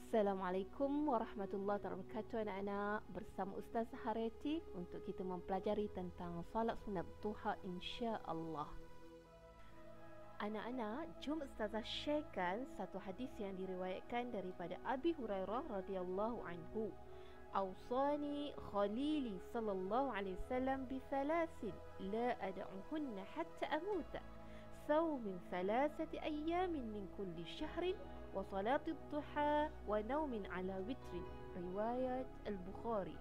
Assalamualaikum warahmatullahi wabarakatuh anak-anak. Bersama Ustaz Hareti untuk kita mempelajari tentang salat sunat duha insya-Allah. Anak-anak, jom Ustazah sharekan satu hadis yang diriwayatkan daripada Abi Hurairah radhiyallahu anhu. Awsani khalili sallallahu alaihi wasallam bi thalathin la ad'uhunna hatta amuta. صوم من 3 أيام من كل شهر وصلاة الضحى ونوم على وتر. Riwayat Al-Bukhari.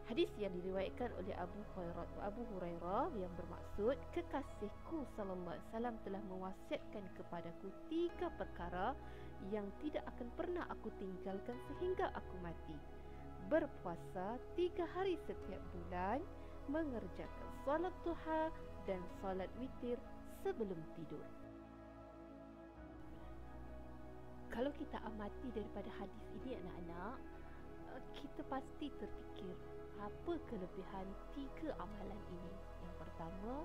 Hadis yang diriwayatkan oleh Abu Hurairah yang bermaksud kekasihku sallallahu alaihi wasallam telah mewasiatkan kepadaku 3 perkara yang tidak akan pernah aku tinggalkan sehingga aku mati. Berpuasa 3 hari setiap bulan, mengerjakan solat duha dan solat witir sebelum tidur. Kalau kita amati daripada hadis ini anak-anak, kita pasti terfikir apa kelebihan 3 amalan ini. Yang pertama,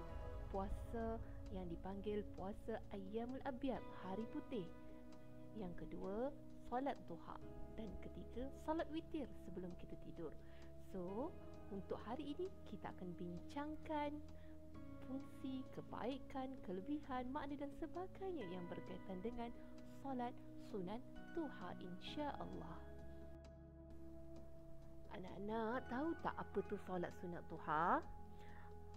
puasa yang dipanggil puasa Ayyamul Abyad, hari putih. Yang kedua, solat duha. Dan ketiga, solat witir sebelum kita tidur. So, untuk hari ini kita akan bincangkan fungsi, kebaikan, kelebihan, makna dan sebagainya yang berkaitan dengan solat sunat duha insya-Allah. Anak-anak tahu tak apa tu solat sunat duha?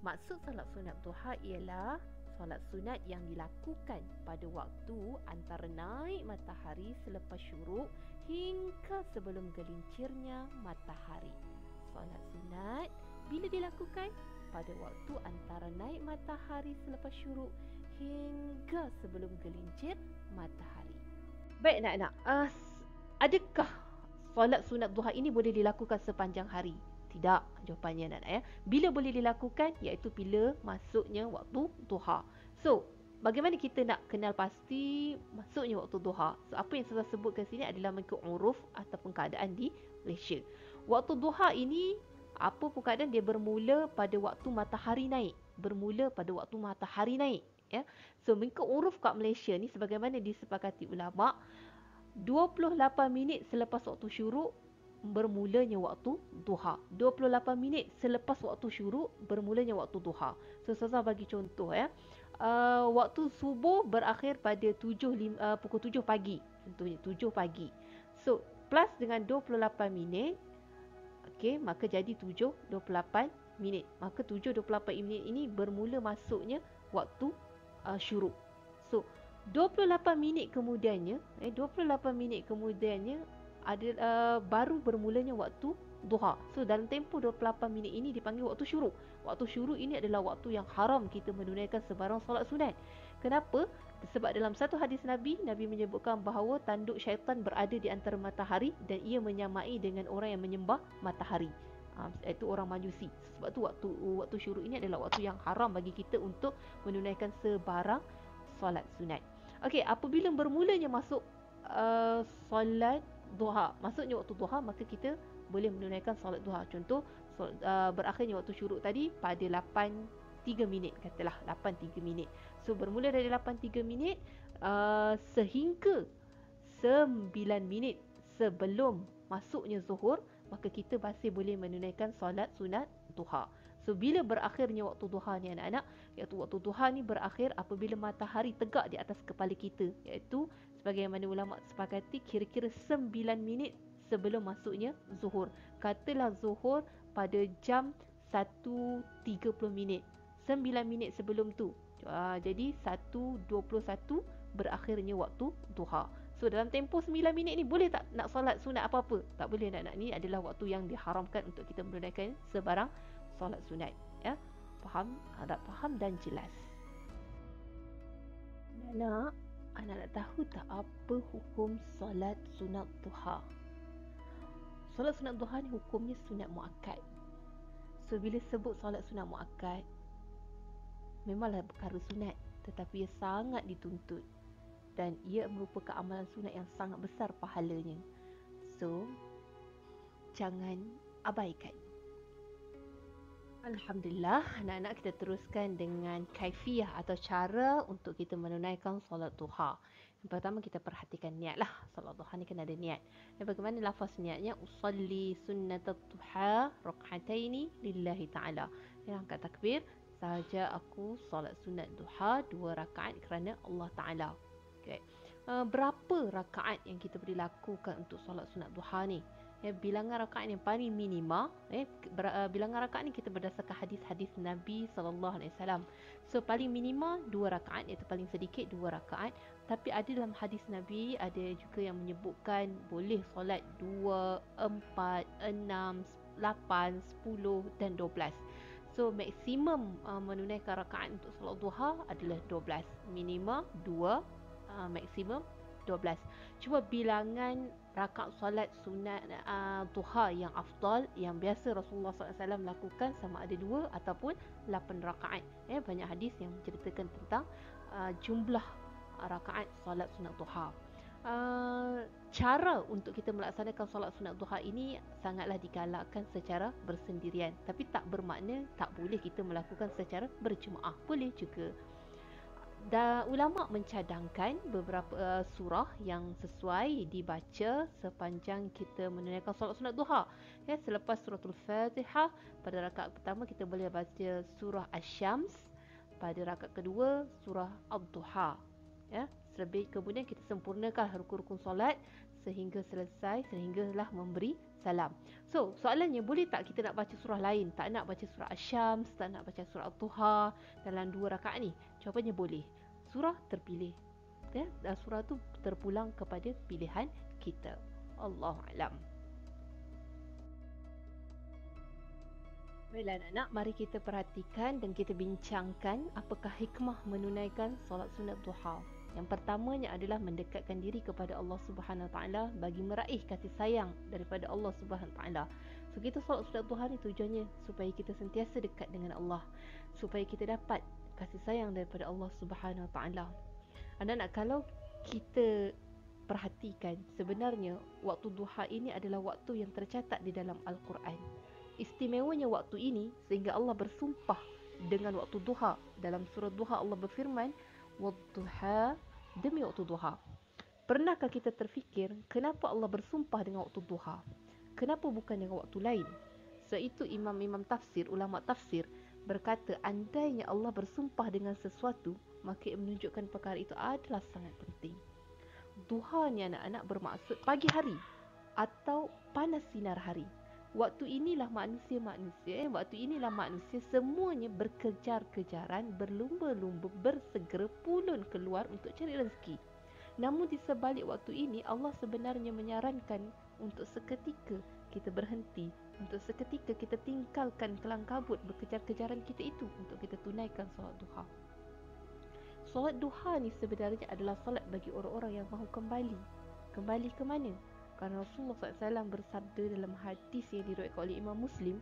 Maksud solat sunat duha ialah solat sunat yang dilakukan pada waktu antara naik matahari selepas syuruk hingga sebelum gelincirnya matahari. Solat sunat bila dilakukan pada waktu antara naik matahari selepas syuruk hingga sebelum gelincir matahari. Baik anak-anak, adakah solat sunat duha ini boleh dilakukan sepanjang hari? Tidak, jawapannya anak-anak ya. Bila boleh dilakukan? Iaitu bila masuknya waktu duha. So, bagaimana kita nak kenal pasti masuknya waktu duha? So, apa yang saya sebutkan sini adalah mengikut uruf ataupun keadaan di Malaysia. Waktu duha ini apa pun keadaan dia bermula pada waktu matahari naik. Bermula pada waktu matahari naik. Ya. So, mengikut uruf kat Malaysia ni sebagaimana disepakati ulama', 28 minit selepas waktu syuruk bermulanya waktu duha. 28 minit selepas waktu syuruk bermulanya waktu duha. So, saya bagi contoh ya. Waktu subuh berakhir pada pukul 7 pagi. Contohnya 7 pagi. So, plus dengan 28 minit, okey, maka jadi 7.28 minit. Maka 7.28 minit ini bermula masuknya waktu syuruk. So, 28 minit kemudiannya, 28 minit kemudiannya ada baru bermulanya waktu duha. So, dalam tempoh 28 minit ini dipanggil waktu syuruk. Waktu syuruk ini adalah waktu yang haram kita menunaikan sebarang solat sunat. Kenapa? Sebab dalam satu hadis Nabi menyebutkan bahawa tanduk syaitan berada di antara matahari dan ia menyamai dengan orang yang menyembah matahari. Iaitu orang Majusi. Sebab tu waktu syuruk ini adalah waktu yang haram bagi kita untuk menunaikan sebarang solat sunat. Okey, apabila bermulanya masuk solat duha, masuknya waktu duha, maka kita boleh menunaikan solat duha. Contoh, berakhirnya waktu syuruk tadi pada 8.3 minit, katalah 8.3 minit. So, bermula dari 8.3 minit sehingga 9 minit sebelum masuknya zuhur, maka kita masih boleh menunaikan solat sunat duha. So, bila berakhirnya waktu duha ni anak-anak, iaitu waktu duha ni berakhir apabila matahari tegak di atas kepala kita, iaitu sebagaimana ulama sepakati kira-kira 9 minit sebelum masuknya zuhur. Katalah zuhur pada jam 1.30 minit. 9 minit sebelum tu. Jadi 1.21 berakhirnya waktu duha. So, dalam tempoh 9 minit ni boleh tak nak solat sunat apa-apa? Tak boleh anak-anak. Ni adalah waktu yang diharamkan untuk kita menunaikan sebarang solat sunat. Ya, faham? Harap faham dan jelas. Anak-anak tahu tak apa hukum solat sunat duha? Solat sunat duha ni hukumnya sunat muakkad. So, bila sebut solat sunat muakkad, memanglah perkara sunat, tetapi ia sangat dituntut dan ia merupakan amalan sunat yang sangat besar pahalanya. So, jangan abaikan. Alhamdulillah, anak-anak kita teruskan dengan kaifiyah atau cara untuk kita menunaikan solat duha. Yang pertama kita perhatikan niat lah. Solat duha ni kena ada niat. Dan bagaimana lafaz niatnya? Usalli sunnatat duha rak'ataini lillahi ta'ala. Yang angkat takbir, sahaja aku solat sunat duha 2 rakaat kerana Allah Ta'ala. Okay. Berapa rakaat yang kita boleh lakukan untuk solat sunat duha ni? Bilangan rakaat yang paling minima, bilangan rakaat ni kita berdasarkan hadis-hadis Nabi sallallahu alaihi wasallam. So paling minima 2 rakaat, iaitu paling sedikit 2 rakaat. Tapi ada dalam hadis Nabi ada juga yang menyebutkan boleh solat 2, 4, 6, 8, 10 dan 12. So maksimum menunaikan rakaat untuk solat duha adalah 12. Minima 2, maksimum 12. Cuba bilangan rakaat solat sunat duha yang afdal, yang biasa Rasulullah SAW lakukan, sama ada 2 ataupun 8 rakaat. Banyak hadis yang menceritakan tentang jumlah rakaat solat sunat duha. Cara untuk kita melaksanakan solat sunat duha ini sangatlah digalakkan secara bersendirian, tapi tak bermakna tak boleh kita melakukan secara berjemaah, boleh juga. Dan ulama mencadangkan beberapa surah yang sesuai dibaca sepanjang kita menunaikan solat sunat duha. Selepas suratul Fatihah, pada rakaat pertama kita boleh baca surah Asy-Syams, pada rakaat kedua surah Ad-Duha. Kemudian kita sempurnakan rukun-rukun solat sehingga selesai, sehinggalah memberi salam. So, soalannya, boleh tak kita nak baca surah lain? Tak nak baca surah Asy-Syams, tak nak baca surah Ad-Duha dalam 2 rakaat ni? Jawapannya boleh. Surah terpilih. Dan surah tu terpulang kepada pilihan kita. Allahu a'lam. Baiklah anak-anak, mari kita perhatikan dan kita bincangkan apakah hikmah menunaikan solat sunat duha. Yang pertamanya adalah mendekatkan diri kepada Allah Subhanahu Wa Taala bagi meraih kasih sayang daripada Allah Subhanahu Wa Taala. So kita solat sunat duha ni tujuannya supaya kita sentiasa dekat dengan Allah, supaya kita dapat kasih sayang daripada Allah Subhanahu Wa Taala. Anak-anak, kalau kita perhatikan, sebenarnya waktu duha ini adalah waktu yang tercatat di dalam Al-Quran. Istimewanya waktu ini sehingga Allah bersumpah dengan waktu duha. Dalam surah Duha Allah berfirman, "Wadduha", demi waktu duha. Pernahkah kita terfikir kenapa Allah bersumpah dengan waktu duha? Kenapa bukan dengan waktu lain? So itu imam-imam tafsir, ulama tafsir berkata, andainya Allah bersumpah dengan sesuatu, maka ia menunjukkan perkara itu adalah sangat penting. Duha ni anak-anak bermaksud pagi hari atau panas sinar hari. Waktu inilah manusia semuanya berkejar-kejaran, berlumba-lumba, bersegera pulun keluar untuk cari rezeki. Namun di sebalik waktu ini, Allah sebenarnya menyarankan untuk seketika kita berhenti, untuk seketika kita tinggalkan kelang kabut berkejar-kejaran kita itu untuk kita tunaikan solat duha. Solat duha ni sebenarnya adalah solat bagi orang-orang yang mahu kembali. Kembali ke mana? Kerana Rasulullah SAW bersabda dalam hadis yang diriwayatkan oleh Imam Muslim,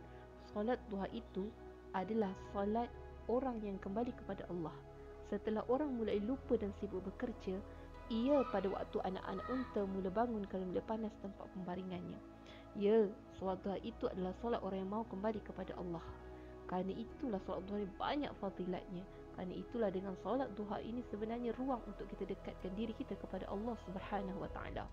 solat duha itu adalah solat orang yang kembali kepada Allah. Setelah orang mulai lupa dan sibuk bekerja, ia pada waktu anak-anak unta mula bangun kerana mula panas tempat pembaringannya. Ya, solat duha itu adalah solat orang yang mahu kembali kepada Allah. Kerana itulah solat duha ini banyak fadilatnya. Kerana itulah dengan solat duha ini sebenarnya ruang untuk kita dekatkan diri kita kepada Allah Subhanahu Wa Taala.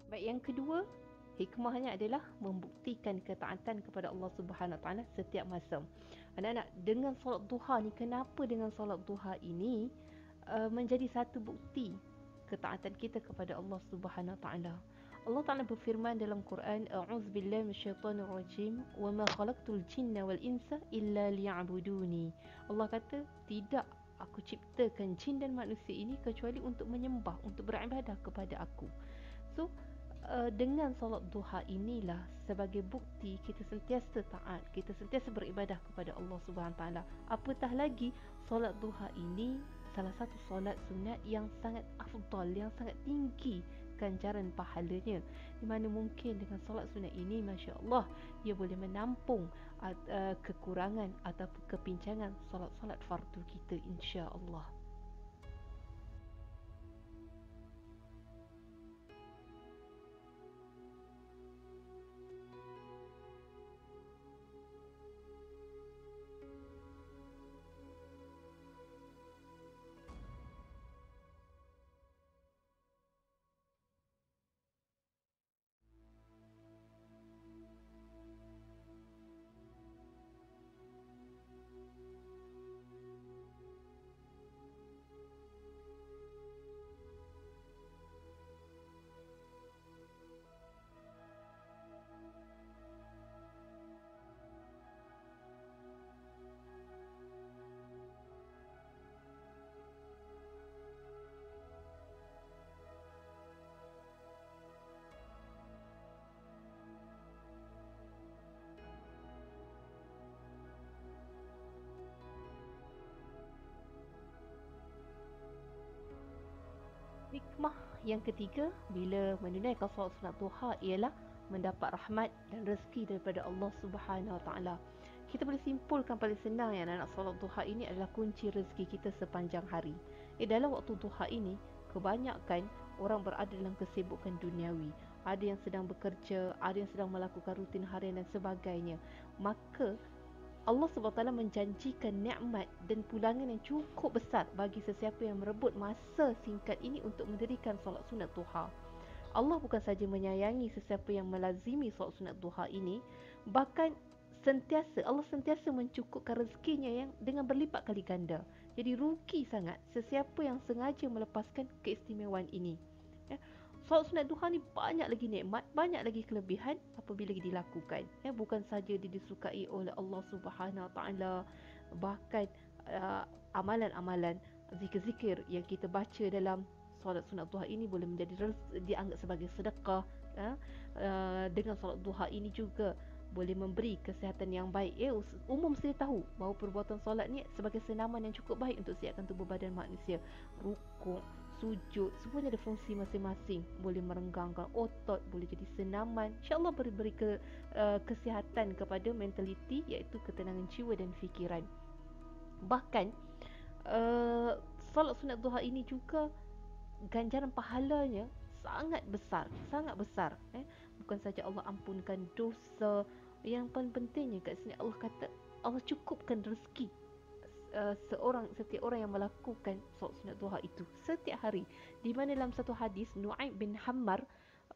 Baik, yang kedua, hikmahnya adalah membuktikan ketaatan kepada Allah Subhanahu Wa Taala setiap masa. Anak-anak, dengan solat duha ni, kenapa dengan solat duha ini menjadi satu bukti ketaatan kita kepada Allah Subhanahu Wa Taala? Allah Ta'ala berfirman dalam Quran, "A'udzubillahi minasyaitonirrajim, wa ma khalaqtul jinna wal insa illa liya'buduni." Allah kata, tidak aku ciptakan jin dan manusia ini kecuali untuk menyembah, untuk beribadah kepada aku. So, dengan solat duha inilah sebagai bukti kita sentiasa taat, kita sentiasa beribadah kepada Allah Subhanahu Wa Taala. Apatah lagi, solat duha ini salah satu solat sunat yang sangat afdal, yang sangat tinggi ganjaran pahalanya, di mana mungkin dengan solat sunat ini, masya-Allah, ia boleh menampung kekurangan ataupun kepincangan solat-solat fardu kita, insya-Allah. Hikmah yang ketiga bila menunaikan solat sunat duha ialah mendapat rahmat dan rezeki daripada Allah Subhanahu Wa Taala. Kita boleh simpulkan paling senang yang anak solat duha ini adalah kunci rezeki kita sepanjang hari. Dalam waktu duha ini, kebanyakan orang berada dalam kesibukan duniawi. Ada yang sedang bekerja, ada yang sedang melakukan rutin harian dan sebagainya. Maka Allah SWT menjanjikan nikmat dan pulangan yang cukup besar bagi sesiapa yang merebut masa singkat ini untuk mendirikan solat sunat duha. Allah bukan saja menyayangi sesiapa yang melazimi solat sunat duha ini, bahkan Allah sentiasa mencukupkan rezekinya yang dengan berlipat kali ganda. Jadi rugi sangat sesiapa yang sengaja melepaskan keistimewaan ini. Solat sunat duha ni banyak lagi nikmat, banyak lagi kelebihan apabila dilakukan. Bukan saja dia disukai oleh Allah Subhanahu Wa Taala, bahkan amalan-amalan zikir-zikir yang kita baca dalam solat sunat duha ini boleh menjadi dianggap sebagai sedekah. Dengan solat duha ini juga boleh memberi kesihatan yang baik. Umum saya tahu bahawa perbuatan solat ni sebagai senaman yang cukup baik untuk sihatkan tubuh badan manusia. Rukuk, sujud, semuanya ada fungsi masing-masing. Boleh merenggangkan otot, boleh jadi senaman. InsyaAllah beri kesihatan kepada mentaliti, iaitu ketenangan jiwa dan fikiran. Bahkan solat sunat duha ini juga ganjaran pahalanya sangat besar. Bukan saja Allah ampunkan dosa, yang paling pentingnya kat sini Allah kata Allah cukupkan rezeki setiap orang yang melakukan solat sunat duha itu setiap hari. Di mana dalam satu hadis Nu'aim bin Hammar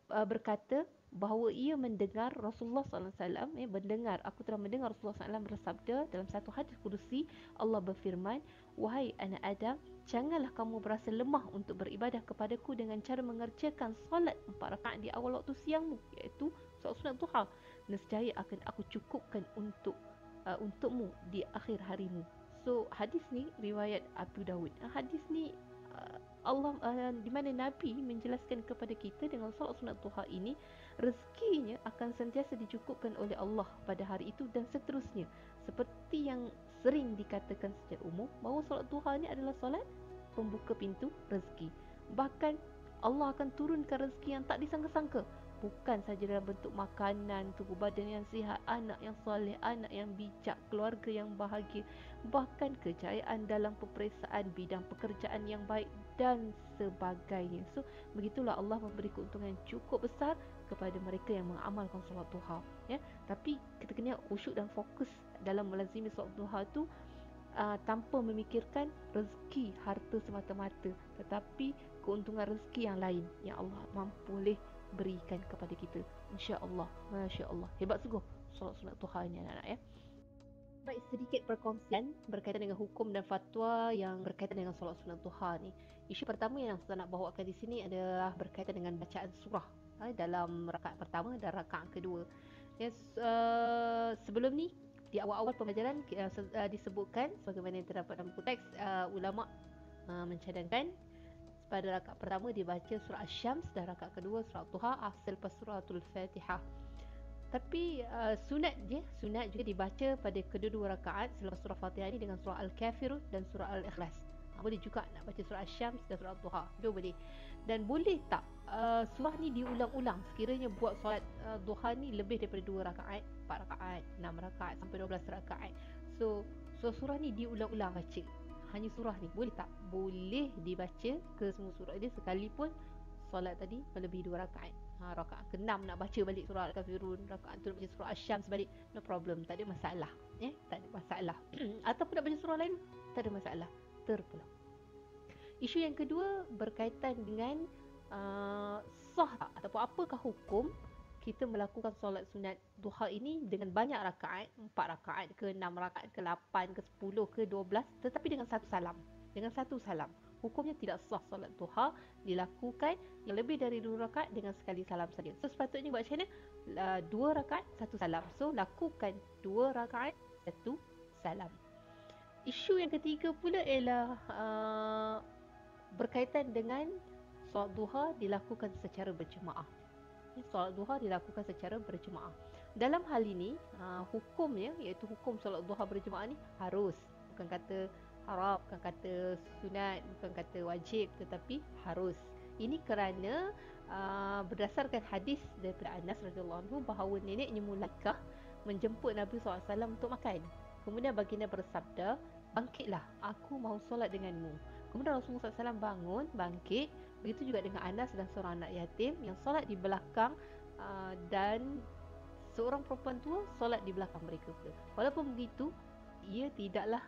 berkata bahawa ia mendengar Rasulullah SAW aku telah mendengar Rasulullah SAW bersabda dalam satu hadis kudusi. Allah berfirman, wahai anak Adam, janganlah kamu berasa lemah untuk beribadah kepadaku dengan cara mengerjakan solat 4 rakaat di awal waktu siangmu, iaitu solat sunat duha. Nescaya akan aku cukupkan untukmu di akhir harimu. So hadis ni riwayat Abu Dawud. Hadis ni Allah di mana Nabi menjelaskan kepada kita dengan solat sunat duha ini rezekinya akan sentiasa dicukupkan oleh Allah pada hari itu dan seterusnya. Seperti yang sering dikatakan secara umum bahawa solat duha ni adalah solat pembuka pintu rezeki. Bahkan Allah akan turunkan rezeki yang tak disangka-sangka. Bukan saja dalam bentuk makanan, tubuh badan yang sihat, anak yang soleh, anak yang bijak, keluarga yang bahagia, bahkan kejayaan dalam peperiksaan, bidang pekerjaan yang baik dan sebagainya. So, begitulah Allah memberi keuntungan cukup besar kepada mereka yang mengamalkan solat duha. Tapi kita kena khusyuk dan fokus dalam melazimi solat duha tu, tanpa memikirkan rezeki harta semata-mata, tetapi keuntungan rezeki yang lain yang Allah boleh berikan kepada kita, insya-Allah. Masya-Allah, hebat sungguh solat sunat duha ni anak-anak. Baik, sedikit perkongsian berkaitan dengan hukum dan fatwa yang berkaitan dengan solat sunat duha ni. Isu pertama yang saya nak bawakan di sini adalah berkaitan dengan bacaan surah dalam rakaat pertama dan rakaat kedua. Sebelum ni di awal-awal pembelajaran disebutkan sebagaimana yang terdapat dalam buku teks, ulama mencadangkan pada rakaat pertama dibaca surah Asy-Syams dan rakaat kedua surah Duha selepas suratul Fatihah. Tapi sunat juga dibaca pada kedua-dua rakaat selepas surah Fatihah ini dengan surah Al-Kafirun dan surah Al-Ikhlas. Boleh juga nak baca surah Asy-Syams dan surah Duha, dua boleh. Dan boleh tak surah ni diulang-ulang sekiranya buat solat duha ni lebih daripada 2 rakaat, 4 rakaat, 6 rakaat sampai 12 rakaat. So surah ni diulang-ulang baca. Hanya surah ni boleh tak? Boleh dibaca ke semua surah dia sekalipun solat tadi melebihi 2 rakaat. Rakaat ke-6 nak baca balik surah Al-Kafirun, rakaat tu nak baca surah Asy-Syams balik, no problem, tak ada masalah. Tak ada masalah. Ataupun nak baca surah lain, tak ada masalah, terpulang. Isu yang kedua berkaitan dengan sah ataupun apakah hukum kita melakukan solat sunat duha ini dengan banyak rakaat, 4 rakaat ke 6 rakaat ke 8 ke 10 ke 12, tetapi dengan satu salam. Dengan satu salam. Hukumnya tidak sah solat duha dilakukan yang lebih dari 2 rakaat dengan sekali salam saja. So sepatutnya buat macam mana? 2 rakaat, satu salam. So lakukan 2 rakaat, satu salam. Isu yang ketiga pula ialah berkaitan dengan solat duha dilakukan secara berjemaah. Solat duha dilakukan secara berjemaah. Dalam hal ini, hukumnya iaitu hukum solat duha berjemaah ni harus. Bukan kata haram, bukan kata sunat, bukan kata wajib, tetapi harus. Ini kerana berdasarkan hadis daripada Anas radhiyallahu anhu bahawa neneknya Mulaikah menjemput Nabi SAW untuk makan. Kemudian baginda bersabda, bangkitlah, aku mahu solat denganmu. Kemudian Rasulullah SAW bangun, bangkit. Begitu juga dengan Anas dan seorang anak yatim yang solat di belakang, dan seorang perempuan tua solat di belakang mereka pula. Walaupun begitu, ia tidaklah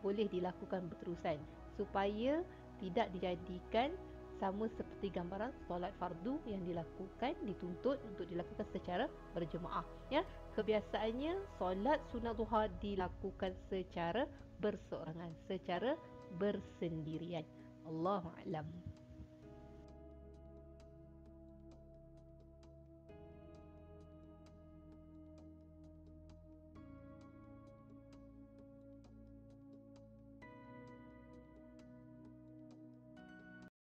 boleh dilakukan berterusan supaya tidak dijadikan sama seperti gambaran solat fardu yang dituntut untuk dilakukan secara berjemaah, ya. Kebiasaannya solat sunat duha dilakukan secara berseorangan, secara bersendirian. Allahu a'lam.